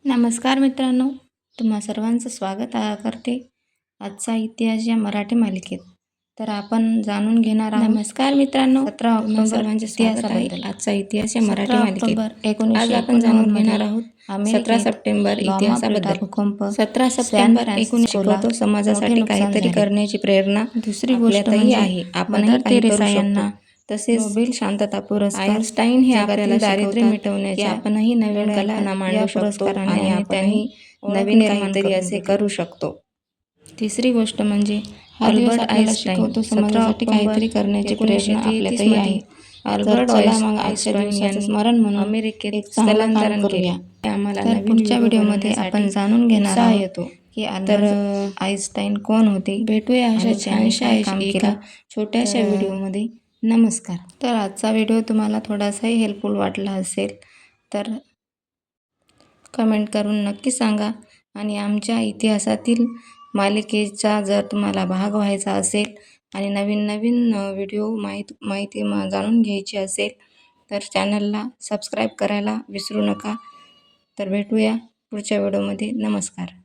नमस्कार मित्रांनो, तुम्हा सर्वांचं स्वागत करते आजचा इतिहास या मराठी मालिकेत. तर आपण जाणून घेणार आहोत. नमस्कार मित्रांनो, 17 ऑक्टोबर सर्वांचे इतिहासाबद्दल. आजचा इतिहास या मराठी मालिकेत आज आपण जाणून घेणार आहोत 17 सप्टेंबर इतिहासाबद्दल. भूकंप 17 सप्टेंबर 19 शिकवतो समाजासाठी काहीतरी करण्याची प्रेरणा दुसरी गोष्ट आहे. आपणही काही करू शकतो. तसेच नोबेल शांतता पुरस्कार आइन्स्टाईन हे आपल्याला दारिद्र्य मिटवण्याची आपणही नवीन कल्पना मांडू शकतो आणि आपणही नवीन काहीतरी असे करू शकतो. तिसरी गोष्ट म्हणजे अल्बर्ट आइन्स्टाईन समाजासाठी काहीतरी करण्याची प्रेरणा आपल्यातही आहे. अल्बर्ट आइन्स्टाईन यांनी स्मरण म्हणून अमेरिकेत स्थलांतरण केले. आम्हाला पुढच्या व्हिडिओमध्ये आपण जाणून घेणार आहोत की आइन्स्टाईन कोण होते. भेटूया अशा छानशा एका छोट्याशा व्हिडिओमध्ये. नमस्कार. तर आजचा व्हिडिओ तुम्हाला थोडासाही हेल्पफुल वाटला असेल तर कमेंट करून नक्की सांगा. आणि आमच्या इतिहासातील मालिकेचा जर तुम्हाला भाग व्हायचा असेल आणि नवीन नवीन व्हिडिओ माहिती जाणून घ्यायची असेल तर चॅनलला सबस्क्राईब करायला विसरू नका. तर भेटूया पुढच्या व्हिडिओमध्ये. नमस्कार.